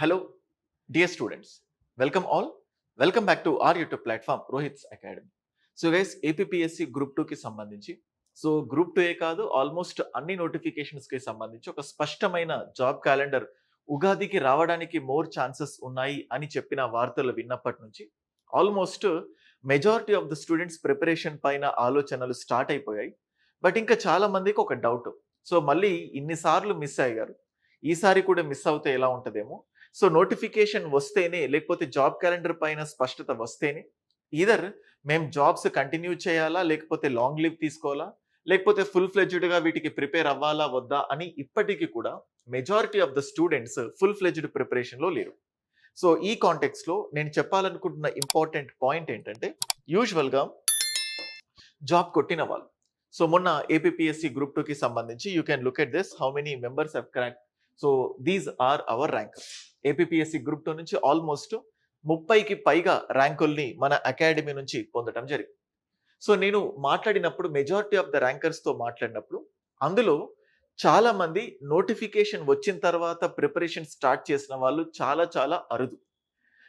Hello, dear students. Welcome all. Welcome back to our YouTube platform, Rohit's Academy. So guys APSC group 2కి సంబంధించి group 2 కాదు almost అన్ని నోటిఫికేషన్స్కి సంబంధించి ఒక స్పష్టమైన జాబ్ క్యాలెండర్ ఉగాదికి రావడానికి మోర్ ఛాన్సెస్ ఉన్నాయి అని చెప్పిన వార్తలు విన్నప్పటి నుంచి almost majority of the students preparation పైన ఆలోచనలు స్టార్ట్ అయిపోయాయి. బట్ ఇంకా చాలా మందికి ఒక డౌట్. మళ్ళీ ఇన్నిసార్లు మిస్ అయ్యారు, ఈసారి కూడా మిస్ అవుతే ఎలా ఉంటుందేమో. నోటిఫికేషన్ వస్తేనే లేకపోతే జాబ్ క్యాలెండర్ పైన స్పష్టత వస్తేనే ఈదర్ మేము జాబ్స్ కంటిన్యూ చేయాలా, లేకపోతే లాంగ్ లీవ్ తీసుకోవాలా, లేకపోతే ఫుల్ ఫ్లెడ్జ్డ్గా వీటికి ప్రిపేర్ అవ్వాలా వద్దా అని ఇప్పటికీ కూడా majority of the students full fledged ప్రిపరేషన్లో లేరు. ఈ కాంటెక్స్లో నేను చెప్పాలనుకుంటున్న ఇంపార్టెంట్ పాయింట్ ఏంటంటే, యూజువల్గా జాబ్ కొట్టిన వాళ్ళు మొన్న ఏపీఎస్సి గ్రూప్ 2కి సంబంధించి you can look at this how many members have crack. These are our rankers. APSC group 2 నుంచి ఆల్మోస్ట్ 30కి పైగా ర్యాంకుల్ని మన అకాడమీ నుంచి పొందడం జరిగింది. నేను మాట్లాడినప్పుడు మెజారిటీ ఆఫ్ ద ర్యాంకర్స్తో మాట్లాడినప్పుడు అందులో చాలా మంది నోటిఫికేషన్ వచ్చిన తర్వాత ప్రిపరేషన్ స్టార్ట్ చేసిన వాళ్ళు చాలా చాలా అరుదు.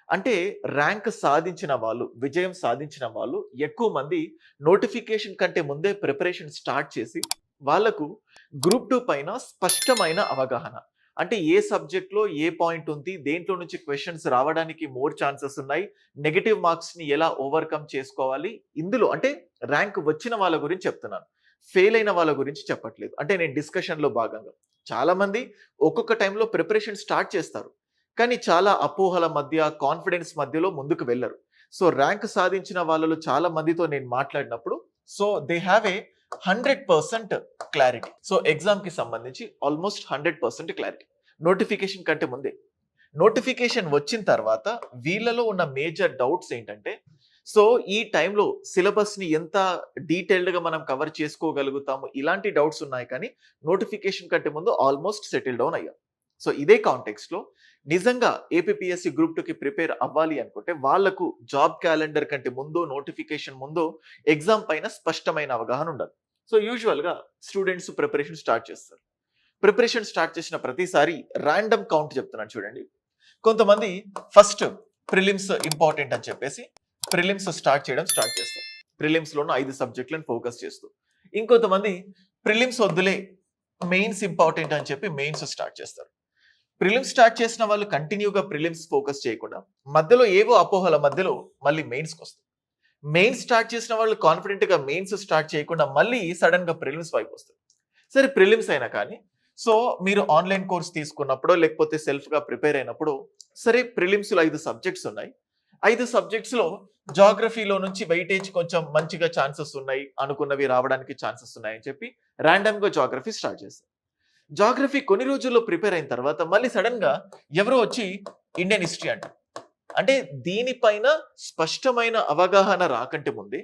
అంటే ర్యాంక్ సాధించిన వాళ్ళు, విజయం సాధించిన వాళ్ళు ఎక్కువ మంది నోటిఫికేషన్ కంటే ముందే ప్రిపరేషన్ స్టార్ట్ చేసి వాళ్ళకు గ్రూప్ 2 పైన స్పష్టమైన అవగాహన, అంటే ఏ సబ్జెక్ట్లో ఏ పాయింట్ ఉంది, దేంట్లో నుంచి క్వశ్చన్స్ రావడానికి మోర్ ఛాన్సెస్ ఉన్నాయి, నెగటివ్ మార్క్స్ని ఎలా ఓవర్కమ్ చేసుకోవాలి, ఇందులో అంటే ర్యాంక్ వచ్చిన వాళ్ళ గురించి చెప్తున్నాను, ఫెయిల్ అయిన వాళ్ళ గురించి చెప్పట్లేదు. అంటే నేను డిస్కషన్లో భాగంగా చాలా మంది ఒక్కొక్క టైంలో ప్రిపరేషన్ స్టార్ట్ చేస్తారు, కానీ చాలా అపోహల మధ్య, కాన్ఫిడెన్స్ మధ్యలో ముందుకు వెళ్ళరు. ర్యాంక్ సాధించిన వాళ్ళలో చాలా మందితో నేను మాట్లాడినప్పుడు దే హ్యావ్ ఏ 100% క్లారిటీ. ఎగ్జామ్కి సంబంధించి ఆల్మోస్ట్ 100% క్లారిటీ నోటిఫికేషన్ కంటే ముందే. నోటిఫికేషన్ వచ్చిన తర్వాత వీళ్ళలో ఉన్న మేజర్ డౌట్స్ ఏంటంటే, ఈ టైంలో సిలబస్ని ఎంత డీటెయిల్డ్గా మనం కవర్ చేసుకోగలుగుతాము, ఇలాంటి డౌట్స్ ఉన్నాయి. కానీ నోటిఫికేషన్ కంటే ముందు ఆల్మోస్ట్ సెటిల్ డౌన్ అయ్యాం. ఇదే కాంటెక్స్లో నిజంగా ఏపీఎస్సి గ్రూప్ 2కి ప్రిపేర్ అవ్వాలి అనుకుంటే వాళ్లకు జాబ్ క్యాలెండర్ కంటే ముందు, నోటిఫికేషన్ ముందు ఎగ్జామ్ పైన స్పష్టమైన అవగాహన ఉండాలి. యూజువల్గా స్టూడెంట్స్ ప్రిపరేషన్ స్టార్ట్ చేస్తారు. ప్రిపరేషన్ స్టార్ట్ చేసిన ప్రతిసారి ర్యాండమ్ కౌంట్ చెప్తున్నాను చూడండి. కొంతమంది ఫస్ట్ ప్రిలిమ్స్ ఇంపార్టెంట్ అని చెప్పేసి ప్రిలిమ్స్ స్టార్ట్ చేస్తారు. ప్రిలిమ్స్లోనూ 5 సబ్జెక్టులను ఫోకస్ చేస్తూ. ఇంకొంతమంది ప్రిలిమ్స్ వద్దులే, మెయిన్స్ ఇంపార్టెంట్ అని చెప్పి మెయిన్స్ స్టార్ట్ చేస్తారు. ప్రిలిమ్స్ స్టార్ట్ చేసిన వాళ్ళు కంటిన్యూగా ప్రిలిమ్స్ ఫోకస్ చేయకుండా మధ్యలో ఏవో అపోహల మధ్యలో మళ్ళీ మెయిన్స్కి వస్తారు. మెయిన్స్ స్టార్ట్ చేసిన వాళ్ళు కాన్ఫిడెంట్గా మెయిన్స్ స్టార్ట్ చేయకుండా మళ్ళీ సడన్గా ప్రిలిమ్స్ వైపు వస్తారు. సరే, ప్రిలిమ్స్ అయినా కానీ మీరు ఆన్లైన్ కోర్స్ తీసుకున్నప్పుడు లేకపోతే సెల్ఫ్గా ప్రిపేర్ అయినప్పుడు, సరే ప్రిలిమ్స్లో 5 సబ్జెక్ట్స్ ఉన్నాయి, 5 సబ్జెక్ట్స్లో జాగ్రఫీలో నుంచి వెయిటేజ్ కొంచెం మంచిగా ఛాన్సెస్ ఉన్నాయి, అనుకున్నవి రావడానికి ఛాన్సెస్ ఉన్నాయని చెప్పి ర్యాండమ్గా జాగ్రఫీ స్టార్ట్ చేస్తారు. జాగ్రఫీ కొన్ని రోజుల్లో ప్రిపేర్ అయిన తర్వాత మళ్ళీ సడన్గా ఎవరో వచ్చి ఇండియన్ హిస్టరీ అంటారు. అంటే దీనిపైన స్పష్టమైన అవగాహన రాకంటే ముందే,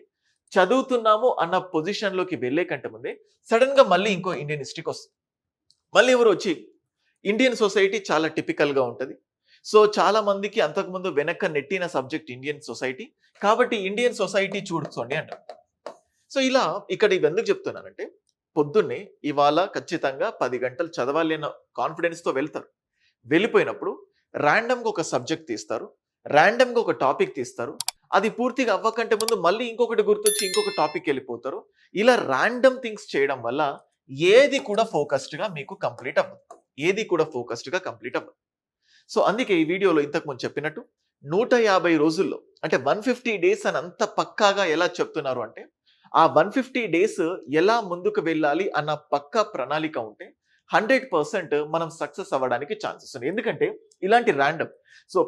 చదువుతున్నాము అన్న పొజిషన్లోకి వెళ్ళే కంటే ముందే సడన్గా మళ్ళీ ఇంకో ఇండియన్ హిస్టరీకి వస్తుంది. మళ్ళీ ఎవరు వచ్చి ఇండియన్ సొసైటీ చాలా టిపికల్గా ఉంటుంది, చాలా మందికి అంతకుముందు వెనక్క నెట్టిన సబ్జెక్ట్ ఇండియన్ సొసైటీ, కాబట్టి ఇండియన్ సొసైటీ చూడండి అంటారు. ఇలా ఇక్కడ ఇవి ఎందుకు చెప్తున్నానంటే, పొద్దున్నే ఇవాళ ఖచ్చితంగా 10 గంటలు చదవాలి అన్న కాన్ఫిడెన్స్తో వెళ్తారు. వెళ్ళిపోయినప్పుడు ర్యాండమ్గా ఒక సబ్జెక్ట్ తీస్తారు, ర్యాండమ్గా ఒక టాపిక్ తీస్తారు, అది పూర్తిగా అవ్వకంటే ముందు మళ్ళీ ఇంకొకటి గుర్తొచ్చి ఇంకొక టాపిక్ వెళ్ళిపోతారు. ఇలా ర్యాండమ్ థింగ్స్ చేయడం వల్ల ఏది కూడా ఫోకస్డ్గా మీకు కంప్లీట్ అవ్వదు. అందుకే ఈ వీడియోలో ఇంతకుముందు చెప్పినట్టు 150 రోజుల్లో అంటే 150 డేస్ అని అంత పక్కాగా ఎలా చెప్తున్నారు అంటే, ఆ 150 డేస్ ఎలా ముందుకు వెళ్ళాలి అన్న పక్కా ప్రణాళిక ఉంటే 100% మనం సక్సెస్ అవ్వడానికి ఛాన్సెస్ ఉన్నాయి. ఎందుకంటే ఇలాంటి ర్యాండమ్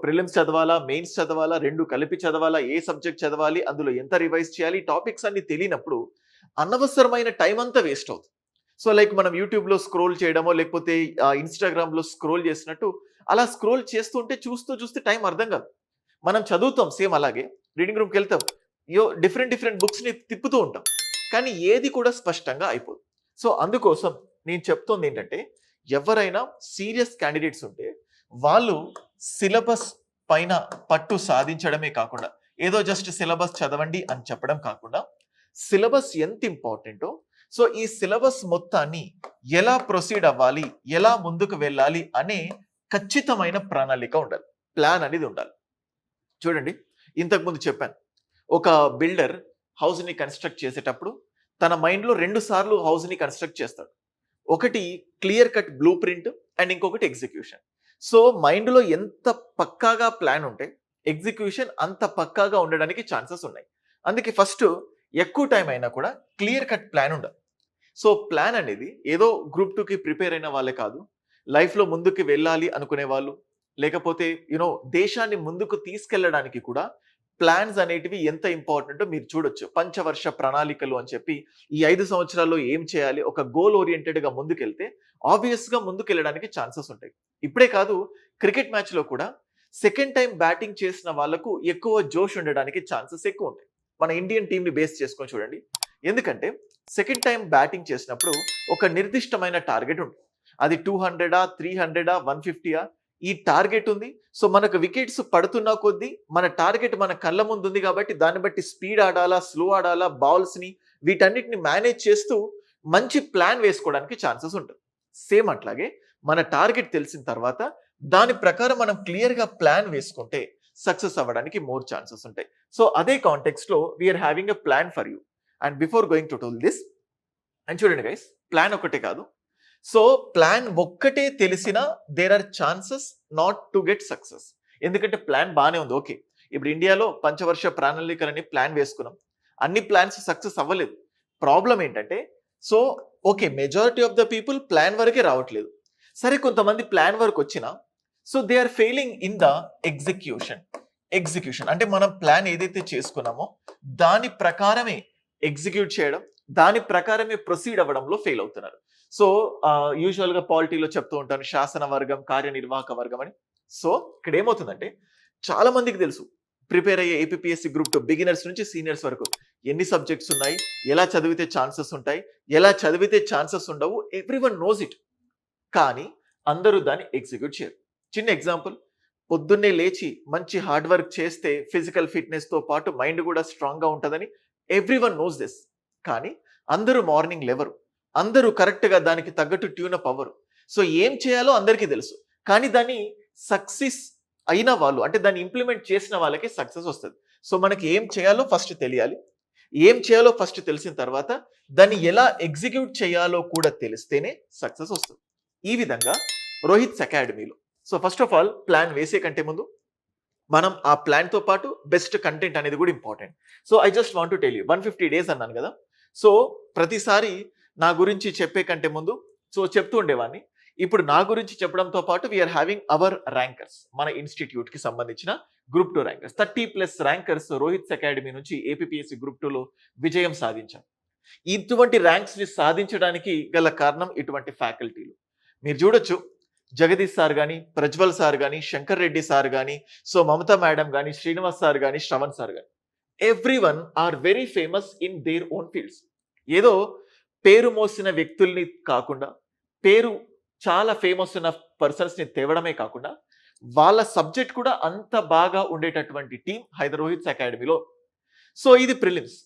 ప్రిలిమ్స్ చదవాలా, మెయిన్స్ చదవాలా, 2 కలిపి చదవాలా, ఏ సబ్జెక్ట్ చదవాలి, అందులో ఎంత రివైజ్ చేయాలి, టాపిక్స్ అన్ని తెలియనప్పుడు అనవసరమైన టైం అంతా వేస్ట్ అవుతుంది. లైక్ మనం యూట్యూబ్లో స్క్రోల్ చేయడమో లేకపోతే ఇన్స్టాగ్రామ్లో స్క్రోల్ చేసినట్టు అలా స్క్రోల్ చేస్తుంటే చూస్తూ టైం అర్థం కాదు. మనం చదువుతాం సేమ్ అలాగే, రీడింగ్ రూమ్కి వెళ్తాం, డిఫరెంట్ బుక్స్ని తిప్పుతూ ఉంటాం, కానీ ఏది కూడా స్పష్టంగా అయిపోదు. అందుకోసం నేను చెప్తోంది ఏంటంటే, ఎవరైనా సీరియస్ క్యాండిడేట్స్ ఉంటే వాళ్ళు సిలబస్ పైన పట్టు సాధించడమే కాకుండా, ఏదో జస్ట్ సిలబస్ చదవండి అని చెప్పడం కాకుండా, సిలబస్ ఎంత ఇంపార్టెంటో ఈ సిలబస్ మొత్తాన్ని ఎలా ప్రొసీడ్ అవ్వాలి, ఎలా ముందుకు వెళ్ళాలి అనే ఖచ్చితమైన ప్రణాళిక ఉండాలి. ప్లాన్ అనేది ఉండాలి. చూడండి, ఇంతకుముందు చెప్పాను. ఒక బిల్డర్ హౌస్‌ని కన్‌స్ట్రక్ట్ చేసేటప్పుడు తన మైండ్‌లో 2 సార్లు హౌస్‌ని కన్‌స్ట్రక్ట్ చేస్తాడు. ఒకటి clear cut blue print and ఇంకొకటి ఎగ్జిక్యూషన్. సో, మైండ్‌లో ఎంత పక్కాగా ప్లాన్ ఉంటే ఎగ్జిక్యూషన్ అంత పక్కాగా ఉండడానికి ఛాన్సెస్ ఉన్నాయి. అందుకే ఫస్ట్ ఎక్కువ టైం అయినా కూడా క్లియర్ కట్ ప్లాన్ ఉండాలి. సో, ప్లాన్ అనేది ఏదో గ్రూప్ 2కి ప్రిపేర్ అయిన వాళ్ళే కాదు. లైఫ్‌లో ముందుకు వెళ్ళాలి అనుకునే వాళ్ళు, లేకపోతే దేశాన్ని ముందుకు తీసుకెళ్లడానికి కూడా ప్లాన్స్ అనేటివి ఎంత ఇంపార్టెంటో మీరు చూడొచ్చు. పంచవర్ష ప్రణాళికలు అని చెప్పి ఈ 5 సంవత్సరాల్లో ఏం చేయాలి? ఒక గోల్ ఓరియెంటెడ్‌గా ముందుకెళ్తే ఆబ్వియస్‌గా ముందుకెళ్ళడానికి ఛాన్సెస్ ఉంటాయి. ఇప్పుడే కాదు, క్రికెట్ మ్యాచ్‌లో కూడా సెకండ్ టైమ్ బ్యాటింగ్ చేసిన వాళ్ళకు ఎక్కువ జోష్ ఉండడానికి ఛాన్సెస్ ఎక్కువుంటాయి. మన ఇండియన్ టీమ్‌ని బేస్ చేసుకొని చూడండి. ఎందుకంటే సెకండ్ టైమ్ బ్యాటింగ్ చేసినప్పుడు ఒక నిర్దిష్టమైన టార్గెట్ ఉంటుంది. అది 200 300 150 ఈ టార్గెట్ ఉంది. సో, మనకు వికెట్స్ పడుతున్న కొద్దీ మన టార్గెట్ మన కళ్ళ ముందు ఉంది కాబట్టి దాన్ని బట్టి స్పీడ్ ఆడాలా, స్లో ఆడాలా, బాల్స్‌ని వీటన్నిటిని మేనేజ్ చేస్తూ మంచి ప్లాన్ వేసుకోవడానికి ఛాన్సెస్ ఉంటుంది. సేమ్ అట్లాగే మన టార్గెట్ తెలిసిన తర్వాత దాని ప్రకారం మనం క్లియర్‌గా ప్లాన్ వేసుకుంటే సక్సెస్ అవ్వడానికి మోర్ ఛాన్సెస్ ఉంటాయి. సో, అదే కాంటెక్స్ట్‌లో we are having a plan for you. And before going to tell this, and చూడండి గైస్, ప్లాన్ ఒకటే కాదు. సో, ప్లాన్ ఒక్కటే తెలిసినా there are chances not to get success. ఎందుకంటే ప్లాన్ బానే ఉంది. ఓకే. ఇప్పుడు ఇండియాలో పంచవర్ష ప్రణాళికలని ప్లాన్ వేసుకున్నాం. అన్ని ప్లాన్స్ సక్సెస్ అవ్వలేదు. ప్రాబ్లమ్ ఏంటంటే, so, okay, majority of the people plan వరకే రావట్లేదు. సరే, కొంతమంది ప్లాన్ వరకు వచ్చినా so they are failing in the execution. Execution అంటే మనం ప్లాన్ ఏదైతే చేసుకున్నామో దాని ప్రకారమే ఎగ్జిక్యూట్ చేయడం, దాని ప్రకారమే ప్రొసీడ్ అవ్వడంలో ఫెయిల్ అవుతున్నారు. సో, యూజువల్ గా పాలిటీలో చెప్తూ ఉంటాను శాసన వర్గం, కార్యనిర్వాహక వర్గం అని. సో, ఇక్కడ ఏమవుతుందంటే చాలా మందికి తెలుసు ప్రిపేర్ అయ్యే ఏపీఎస్సీ గ్రూప్ 2 బిగినర్స్ నుంచి సీనియర్స్ వరకు ఎన్ని సబ్జెక్ట్స్ ఉన్నాయి, ఎలా చదివితే ఛాన్సెస్ ఉంటాయి, ఎలా చదివితే ఛాన్సెస్ ఉండవు, ఎవ్రీవన్ నోస్ ఇట్. కానీ అందరూ దాన్ని ఎగ్జిక్యూట్ చేయరు. చిన్న ఎగ్జాంపుల్, పొద్దున్నే లేచి మంచి హార్డ్ వర్క్ చేస్తే ఫిజికల్ ఫిట్నెస్ తో పాటు మైండ్ కూడా స్ట్రాంగ్ గా ఉంటుందని ఎవ్రీవన్ నోస్ దిస్. కానీ అందరూ మార్నింగ్ లేవరు, అందరూ కరెక్ట్ గా దానికి తగ్గట్టు ట్యూన్ అప్ అవ్వరు. సో, ఏం చేయాలో అందరికీ తెలుసు, కానీ దాన్ని సక్సెస్ అయిన వాళ్ళు, అంటే దాన్ని ఇంప్లిమెంట్ చేసిన వాళ్ళకి సక్సెస్ వస్తుంది. సో, మనకి ఏం చేయాలో ఫస్ట్ తెలియాలి. ఏం చేయాలో ఫస్ట్ తెలిసిన తర్వాత దాన్ని ఎలా ఎగ్జిక్యూట్ చేయాలో కూడా తెలిస్తేనే సక్సెస్ వస్తుంది. ఈ విధంగా రోహిత్స్ అకాడమీలో so first of all plan వేసే కంటే ముందు మనం ఆ ప్లాన్ తో పాటు బెస్ట్ కంటెంట్ అనేది కూడా important. So I just want to tell you 150 days అన్నాను కదా. సో ప్రతిసారి నా గురించి చెప్పే కంటే ముందు సో చెప్తూ ఉండేవాడిని. ఇప్పుడు నా గురించి చెప్పడంతో పాటు వీఆర్ హ్యావింగ్ అవర్ ర్యాంకర్స్, మన ఇన్స్టిట్యూట్ కి సంబంధించిన group 2 rankers 30+ rankers Rohit's academy నుంచి ఏపీఎస్సీ గ్రూప్ 2లో విజయం సాధించాం. ఇటువంటి ర్యాంక్స్ ని సాధించడానికి గల కారణం ఇటువంటి ఫ్యాకల్టీలు. మీరు చూడొచ్చు, జగదీష్ సార్ గాని, ప్రజ్వల్ సార్ గాని, శంకర్ రెడ్డి సార్ గాని, సో మమతా మేడం గాని, శ్రీనివాస్ సార్ గాని, శ్రవణ్ సార్ గాని, everyone are very famous in their own fields. ఏదో పేరు మోసిన వ్యక్తుల్ని కాకుండా, పేరు చాలా ఫేమస్ ఉన్న పర్సన్స్ ని తేవడమే కాకుండా వాళ్ళ సబ్జెక్ట్ కూడా అంత బాగా ఉండేటటువంటి టీం రోహిత్స్ అకాడమీలో. సో ఇది ప్రిలిమ్స్.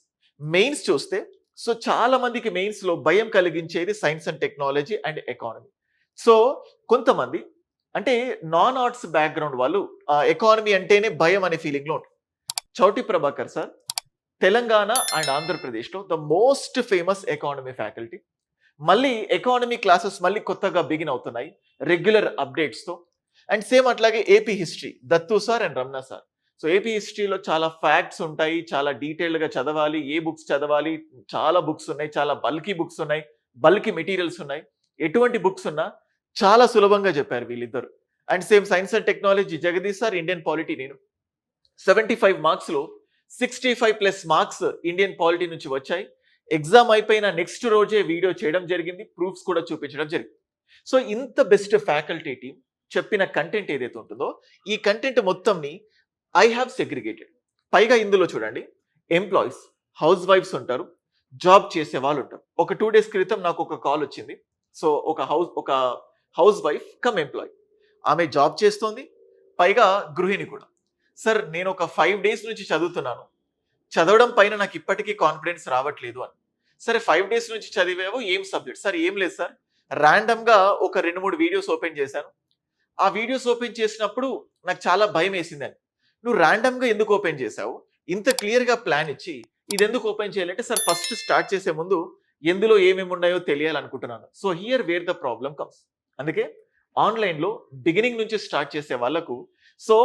మెయిన్స్ చూస్తే సో చాలా మందికి మెయిన్స్ లో భయం కలిగించేది science and technology and economy. So కొంతమంది అంటే నాన్ ఆర్ట్స్ బ్యాక్గ్రౌండ్ వాళ్ళు ఎకానమీ అంటేనే భయం అనే ఫీలింగ్ లో ఉంటారు. చౌటి ప్రభాకర్ సార్ తెలంగాణ అండ్ ఆంధ్రప్రదేశ్ లో the most famous economy faculty. మళ్ళీ ఎకానమీ క్లాసెస్ మళ్ళీ కొత్తగా బిగిన్ అవుతున్నాయి రెగ్యులర్ అప్డేట్స్ తో. అండ్ సేమ్ అట్లాగే AP history Dattu sir and Ramana sir. So AP హిస్టరీలో చాలా ఫ్యాక్ట్స్ ఉంటాయి, చాలా డీటెయిల్డ్ గా చదవాలి, ఏ బుక్స్ చదవాలి, చాలా బుక్స్ ఉన్నాయి, చాలా బల్కీ బుక్స్ ఉన్నాయి, బల్కీ మెటీరియల్స్ ఉన్నాయి. ఎటువంటి బుక్స్ ఉన్నా చాలా సులభంగా చెప్పారు వీళ్ళిద్దరు. And same signs and technology Jagadish sir, Indian polity నేను 75 మార్క్స్ లో 65+ మార్క్స్ ఇండియన్ పాలిటీ నుంచి వచ్చాయి. ఎగ్జామ్ అయిపోయిన నెక్స్ట్ రోజే వీడియో చేయడం జరిగింది, ప్రూఫ్స్ కూడా చూపించడం జరిగింది. సో ఇంత బెస్ట్ ఫ్యాకల్టీ టీం చెప్పిన కంటెంట్ ఏదైతే ఉంటుందో ఈ కంటెంట్ మొత్తంని ఐ హ్యావ్ సెగ్రిగేటెడ్. పైగా ఇందులో చూడండి, ఎంప్లాయీస్, హౌస్ వైఫ్స్ ఉంటారు, జాబ్ చేసే వాళ్ళు ఉంటారు. ఒక 2 days క్రితం నాకు ఒక కాల్ వచ్చింది. సో ఒక హౌస్ వైఫ్ కమ్ ఎంప్లాయీ, ఆమె జాబ్ చేస్తోంది, పైగా గృహిణి కూడా. సార్ నేను ఒక 5 days నుంచి చదువుతున్నాను, చదవడం పైన నాకు ఇప్పటికీ కాన్ఫిడెన్స్ రావట్లేదు అని. సరే 5 days నుంచి చదివావు, ఏం సబ్జెక్ట్ సార్? ఏం లేదు సార్, ర్యాండమ్ గా ఒక 2-3 వీడియోస్ ఓపెన్ చేశాను, ఆ వీడియోస్ ఓపెన్ చేసినప్పుడు నాకు చాలా భయం వేసిందని. నువ్వు ర్యాండమ్‌గా ఎందుకు ఓపెన్ చేశావు? ఇంత క్లియర్‌గా ప్లాన్ ఇచ్చి ఇదెందుకు ఓపెన్ చేయాలంటే, సార్ ఫస్ట్ స్టార్ట్ చేసే ముందు ఎందులో ఏమేమి ఉన్నాయో తెలియాలనుకుంటున్నాను. So here where the problem comes. అందుకే ఆన్‌లైన్‌లో బిగినింగ్ నుంచి స్టార్ట్ చేసే వాళ్ళకు సో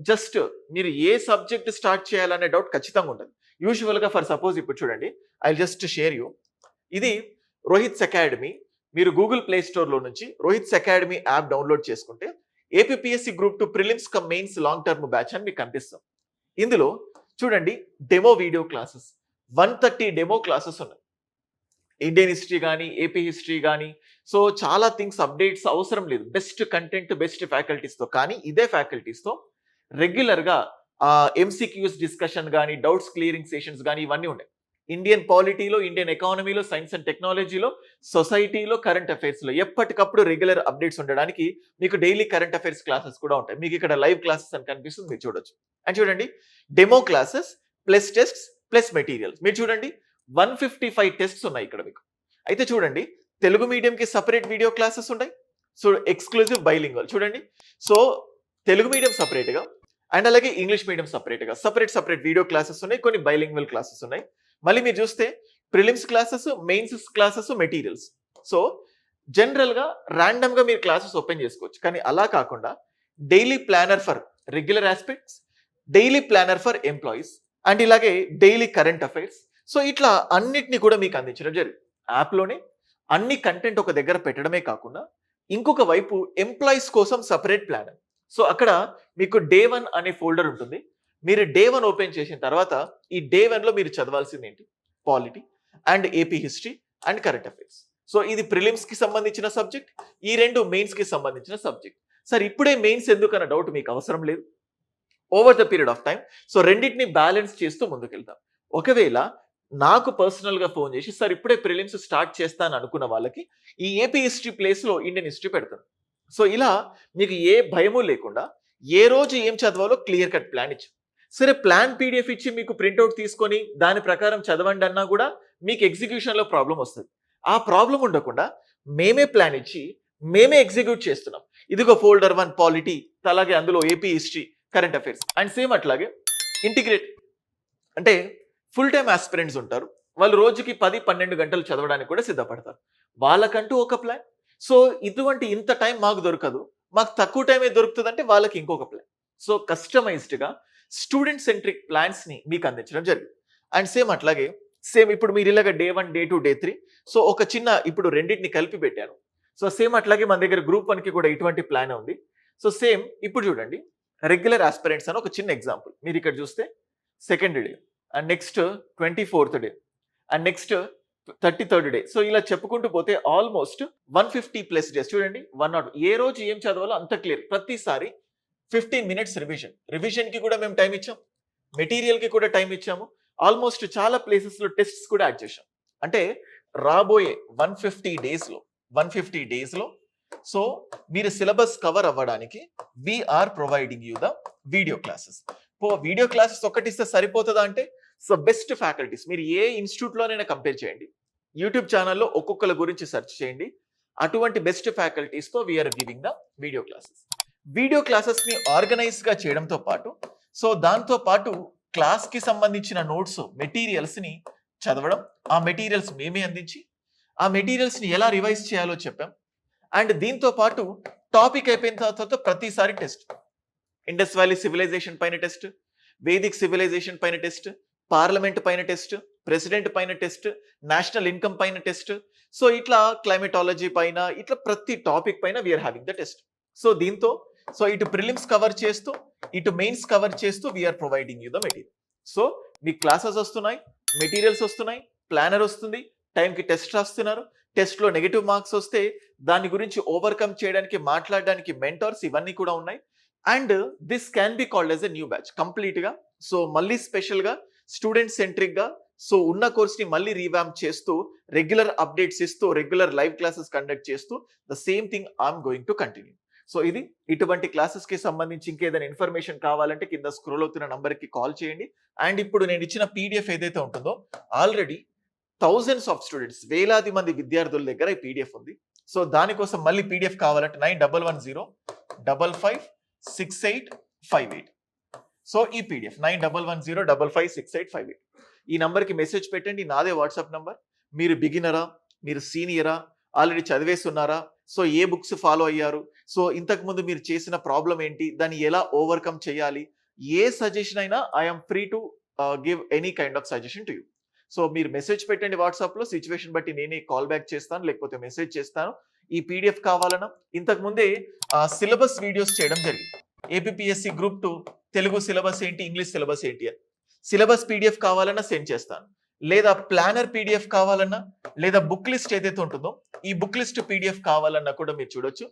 జస్ట్ మీరు ఏ సబ్జెక్ట్ స్టార్ట్ చేయాలనే డౌట్ ఖచ్చితంగా ఉంటది. యూజువల్‌గా ఫర్ సపోజ్ ఇప్పుడు చూడండి. I will just share you. ఇది రోహిత్స్ అకాడమీ. మీరు గూగుల్ ప్లే స్టోర్‌లో నుంచి రోహిత్స్ అకాడమీ యాప్ డౌన్‌లోడ్ చేసుకుంటే APPSC group 2 prelims come mains long term batch అని మీకు కనిపిస్తుంది. ఇందులో చూడండి demo video classes 130 demo classes ఉన్నాయి. ఇండియన్ హిస్టరీ గానీ, ఏపీ హిస్టరీ గానీ, సో చాలా థింగ్స్ అప్డేట్స్ అవసరం లేదు. Best content, best ఫ్యాకల్టీస్‌తో. కానీ ఇదే ఫ్యాకల్టీస్‌తో రెగ్యులర్‌గా ఎంసీక్యూస్ డిస్కషన్ గానీ, డౌట్స్ క్లియరింగ్ సెషన్స్ గానీ ఇవన్నీ ఉన్నాయి. ఇండియన్ పాలిటీలో, ఇండియన్ ఎకానమీలో, సైన్స్ అండ్ టెక్నాలజీలో, సొసైటీలో, కరెంట్ అఫైర్స్‌లో ఎప్పటికప్పుడు రెగ్యులర్ అప్డేట్స్ ఉండడానికి మీకు డైలీ కరెంట్ అఫైర్స్ క్లాసెస్ కూడా ఉంటాయి. మీకు ఇక్కడ లైవ్ క్లాసెస్ అని కనిపిస్తుంది, మీరు చూడొచ్చు. అండ్ చూడండి demo classes plus tests plus materials. మీరు చూడండి 155 టెస్ట్స్ ఉన్నాయి ఇక్కడ మీకు. అయితే చూడండి తెలుగు మీడియంకి సెపరేట్ వీడియో క్లాసెస్ ఉన్నాయి. సో ఎక్స్క్లూజివ్ బైలింగ్వల్ చూడండి. సో తెలుగు మీడియం సెపరేట్‌గా అండ్ అలాగే ఇంగ్లీష్ మీడియం సెపరేట్‌గా సెపరేట్ వీడియో క్లాసెస్ ఉన్నాయి. కొన్ని బైలింగ్వల్ క్లాసెస్ ఉన్నాయి. మళ్ళీ మీరు చూస్తే prelims classes, mains classes, materials. So జనరల్‌గా ర్యాండమ్‌గా మీరు క్లాసెస్ ఓపెన్ చేసుకోవచ్చు. కానీ అలా కాకుండా daily planner for regular aspects, daily planner for employees and ఇలాగే డైలీ కరెంట్ అఫైర్స్. సో ఇట్లా అన్నిటిని కూడా మీకు అందించడం జరిగింది. యాప్‌లోనే అన్ని కంటెంట్ ఒక దగ్గర పెట్టడమే కాకుండా ఇంకొక వైపు ఎంప్లాయీస్ కోసం సెపరేట్ ప్లానర్. సో అక్కడ మీకు డే 1 అనే ఫోల్డర్ ఉంటుంది. మీరు డే 1 ఓపెన్ చేసిన తర్వాత ఈ డే 1లో మీరు చదవాల్సింది ఏంటి? Polity and AP history and current affairs. So ఇది ప్రిలిమ్స్‌కి సంబంధించిన సబ్జెక్ట్. ఈ రెండు మెయిన్స్‌కి సంబంధించిన సబ్జెక్ట్. సార్ ఇప్పుడే మెయిన్స్ ఎందుకన్న డౌట్ మీకు అవసరం లేదు. Over the period of time so రెండిటిని బ్యాలెన్స్ చేస్తూ ముందుకెళ్తాం. ఒకవేళ నాకు పర్సనల్‌గా ఫోన్ చేసి సార్ ఇప్పుడే ప్రిలిమ్స్ స్టార్ట్ చేస్తాను అనుకున్న వాళ్ళకి ఈ ఏపీ హిస్టరీ ప్లేస్‌లో ఇండియన్ హిస్టరీ పెడతాను. సో ఇలా మీకు ఏ భయము లేకుండా ఏ రోజు ఏం చదవాలో క్లియర్ కట్ ప్లాన్ ఇచ్చాం. సరే ప్లాన్ పీడిఎఫ్ ఇచ్చి మీకు ప్రింట్‌ఔట్ తీసుకొని దాని ప్రకారం చదవండి అన్నా కూడా మీకు ఎగ్జిక్యూషన్‌లో ప్రాబ్లమ్ వస్తది. ఆ ప్రాబ్లమ్ ఉండకుండా మేమే ప్లాన్ ఇచ్చి మేమే ఎగ్జిక్యూట్ చేస్తున్నాం. ఇదిగో ఫోల్డర్ 1 పాలిటీ అలాగే అందులో AP history, current affairs and same అట్లాగే ఇంటిగ్రేట్ అంటే ఫుల్ టైమ్ ఆస్పిరెంట్స్ ఉంటారు. వాళ్ళు రోజుకి 10-12 గంటలు చదవడానికి కూడా సిద్ధపడతారు. వాళ్ళకంటూ ఒక ప్లాన్. సో ఇటువంటి ఇంత టైం మాకు దొరకదు. మాకు తక్కువ టైమే దొరుకుతదంటే వాళ్ళకి ఇంకొక ప్లాన్. సో కస్టమైజ్డ్‌గా స్టూడెంట్ సెంట్రిక్ ప్లాన్స్‌ని మీకు అందించడం జరిగింది. అండ్ సేమ్ అట్లాగే సేమ్ ఇప్పుడు మీరు ఇలాగ డే 1, డే 2, డే 3 సో ఒక చిన్న ఇప్పుడు రెండిటిని కలిపి పెట్టాను. సో సేమ్ అట్లాగే మన దగ్గర గ్రూప్ 1కి కూడా ఇటువంటి ప్లానే ఉంది. సో సేమ్ ఇప్పుడు చూడండి రెగ్యులర్ ఆస్పిరెంట్స్ అని ఒక చిన్న ఎగ్జాంపుల్. మీరు ఇక్కడ చూస్తే second day and next 24th day and next 33rd day. So ఇలా చెప్పుకుంటూ పోతే ఆల్మోస్ట్ 150+ డేస్ చూడండి. 1 ఏ రోజు ఏం చదవాలో అంత క్లియర్. ప్రతిసారి 15 మినిట్స్ రివిజన్. రివిజన్‌కి కూడా మేము టైం ఇచ్చాం. మెటీరియల్‌కి కూడా టైం ఇచ్చాము. ఆల్మోస్ట్ చాలా ప్లేసెస్‌లో టెస్ట్స్ కూడా యాడ్ చేశాం. అంటే రాబోయే 150 డేస్‌లో సో మీరు సిలబస్ కవర్ అవ్వడానికి we are providing you the video classes. Video classes ఒక్కటిస్తే సరిపోతుందా అంటే సో బెస్ట్ ఫ్యాకల్టీస్ మీరు ఏ ఇన్స్టిట్యూట్‌లోనైనా కంపేర్ చేయండి. యూట్యూబ్ ఛానల్‌లో ఒక్కొక్కల గురించి సెర్చ్ చేయండి. అటువంటి బెస్ట్ ఫ్యాకల్టీస్‌తో we are giving the video classes. Video క్లాసెస్‌ని ఆర్గనైజ్‌గా చేయడంతో పాటు సో దాంతో పాటు క్లాస్‌కి సంబంధించిన నోట్స్, మెటీరియల్స్‌ని చదవడం, ఆ మెటీరియల్స్ మేమే అందించి ఆ మెటీరియల్స్‌ని ఎలా రివైజ్ చేయాలో చెప్పాం. అండ్ దీంతో పాటు టాపిక్ అయిపోయిన తర్వాత ప్రతిసారి టెస్ట్. ఇండస్ వ్యాలీ సివిలైజేషన్ పైన టెస్ట్, వేదిక్ సివిలైజేషన్ పైన టెస్ట్, పార్లమెంట్ పైన టెస్ట్, ప్రెసిడెంట్ పైన టెస్ట్, నేషనల్ ఇన్కమ్ పైన టెస్ట్. సో ఇట్లా క్లైమేటాలజీ పైన ఇట్లా ప్రతి టాపిక్ పైన we are having the test. So దీంతో సో ఇటు ప్రిలిమ్స్ కవర్ చేస్తూ ఇటు మెయిన్స్ కవర్ చేస్తూ we are providing you the material. So మీకు క్లాసెస్ వస్తున్నాయి, మెటీరియల్స్ వస్తున్నాయి, ప్లానర్ వస్తుంది, టైంకి టెస్ట్ రాస్తున్నారు. టెస్ట్లో నెగటివ్ మార్క్స్ వస్తే దాని గురించి ఓవర్కమ్ చేయడానికి మాట్లాడడానికి మెంటర్స్ ఇవన్నీ కూడా ఉన్నాయి. And this can be called as a new batch కంప్లీట్‌గా. సో మళ్ళీ స్పెషల్‌గా స్టూడెంట్ సెంట్రిక్‌గా సో ఉన్న కోర్స్‌ని మళ్ళీ రీవాంప్ చేస్తూ రెగ్యులర్ అప్డేట్స్ ఇస్తూ రెగ్యులర్ లైవ్ క్లాసెస్ కండక్ట్ చేస్తూ the same thing I'm going to continue. So ఇది ఇటువంటి క్లాసెస్‌కి సంబంధించి ఇంకేదైనా ఇన్ఫర్మేషన్ కావాలంటే కింద స్క్రోల్ అవుతున్న నంబర్‌కి కాల్ చేయండి. అండ్ ఇప్పుడు నేను ఇచ్చిన పీడిఎఫ్ ఏదైతే ఉంటుందో ఆల్రెడీ థౌసండ్స్ ఆఫ్ స్టూడెంట్స్ వేలాది మంది విద్యార్థుల దగ్గర ఈ పీడిఎఫ్ ఉంది. సో దానికోసం మళ్ళీ పీడిఎఫ్ కావాలంటే 9110 9110556858. సో ఈ పీడిఎఫ్ 9110556858 ఈ నంబర్కి మెసేజ్ పెట్టండి. నాదే వాట్సాప్ నంబర్. మీరు బిగినరా, మీరు సీనియరా, ఆల్రెడీ చదివేసి ఉన్నారా, సో ఏ బుక్స్ ఫాలో అయ్యారు, సో ఇంతకు ముందు మీరు చేసిన ప్రాబ్లం ఏంటి, దాన్ని ఎలా ఓవర్కమ్ చేయాలి, ఏ సజెషన్ అయినా I'm free to give any kind of suggestion to you. So మీరు మెసేజ్ పెట్టండి వాట్సాప్లో, సిచ్యువేషన్ బట్టి నేనే కాల్ బ్యాక్ చేస్తాను లేకపోతే మెసేజ్ చేస్తాను. ఈ పీడిఎఫ్ కావాలన్నా ఇంతకు ముందే సిలబస్ వీడియోస్ చేయడం జరిగింది. ఏపీఎస్సి గ్రూప్ 2 తెలుగు సిలబస్ ఏంటి, ఇంగ్లీష్ సిలబస్ ఏంటి అని. సిలబస్ పీడిఎఫ్ కావాలన్నా సెండ్ చేస్తాను, లేదా ప్లానర్ పీడిఎఫ్ కావాలన్నా, లేదా బుక్ లిస్ట్ ఏదైతే ఉంటుందో ఈ బుక్ లిస్ట్ పీడిఎఫ్ కావాలన్నా కూడా మీరు చూడొచ్చు.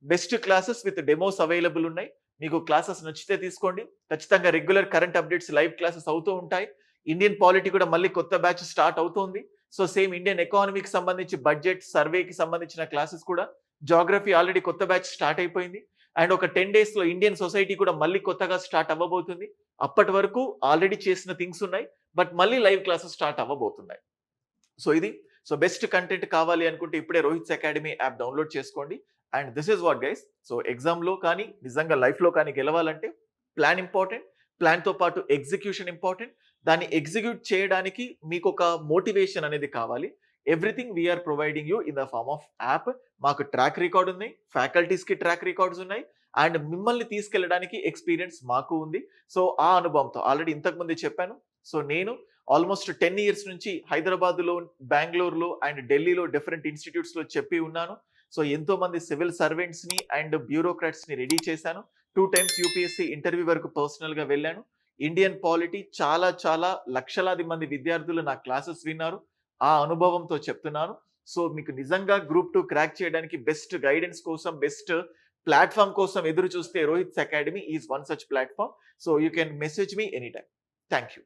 Best classes with demos available ఉన్నాయి. మీకు క్లాసెస్ నచ్చితే తీసుకోండి. ఖచ్చితంగా regular current updates live classes అవుతూ ఉంటాయి. ఇండియన్ పాలిటీ కూడా మళ్ళీ కొత్త బ్యాచ్ స్టార్ట్ అవుతుంది. సో సేమ్ ఇండియన్ ఎకానమీకి సంబంధించి బడ్జెట్ సర్వేకి సంబంధించిన క్లాసెస్ కూడా, జాగ్రఫీ ఆల్రెడీ కొత్త బ్యాచ్ స్టార్ట్ అయిపోయింది. అండ్ ఒక 10 days లో ఇండియన్ సొసైటీ కూడా మళ్ళీ కొత్తగా స్టార్ట్ అవ్వబోతుంది. అప్పటి వరకు ఆల్రెడీ చేసిన థింగ్స్ ఉన్నాయి, బట్ మళ్ళీ లైవ్ క్లాసెస్ స్టార్ట్ అవ్వబోతున్నాయి. సో ఇది బెస్ట్ కంటెంట్ కావాలి అనుకుంటే ఇప్పుడే రోహిత్స్ అకాడమీ యాప్ డౌన్లోడ్ చేసుకోండి. And this is what guys. So ఎగ్జామ్లో కానీ నిజంగా లైఫ్లో కానీ గెలవాలంటే ప్లాన్ ఇంపార్టెంట్. ప్లాన్తో పాటు ఎగ్జిక్యూషన్ ఇంపార్టెంట్. దాన్ని ఎగ్జిక్యూట్ చేయడానికి మీకు ఒక మోటివేషన్ అనేది కావాలి. Everything we are providing you in the form of app. మాకు ట్రాక్ రికార్డ్ ఉన్నాయి, ఫ్యాకల్టీస్కి ట్రాక్ రికార్డ్స్ ఉన్నాయి, అండ్ మిమ్మల్ని తీసుకెళ్ళడానికి ఎక్స్పీరియన్స్ మాకు ఉంది. సో ఆ అనుభవంతో ఆల్రెడీ ఇంతకుముందే చెప్పాను. సో నేను ఆల్మోస్ట్ 10 years నుంచి హైదరాబాద్లో, బెంగళూరులో అండ్ ఢిల్లీలో డిఫరెంట్ ఇన్స్టిట్యూట్స్లో చెప్పి ఉన్నాను. సో ఎంతో మంది సివిల్ సర్వెంట్స్ని అండ్ బ్యూరోక్రాట్స్ని రెడీ చేశాను. 2 times యూపీఎస్సీ ఇంటర్వ్యూ వరకు పర్సనల్గా వెళ్ళాను. ఇండియన్ పాలిటీ చాలా లక్షలాది మంది విద్యార్థులు నా క్లాసెస్ విన్నారు. ఆ అనుభవంతో చెప్తున్నాను. సో మీకు నిజంగా గ్రూప్ 2 క్రాక్ చేయడానికి బెస్ట్ గైడెన్స్ కోసం, బెస్ట్ ప్లాట్ఫామ్ కోసం ఎదురు చూస్తే Rohit's academy is one such platform. So you can message me any time. Thank you.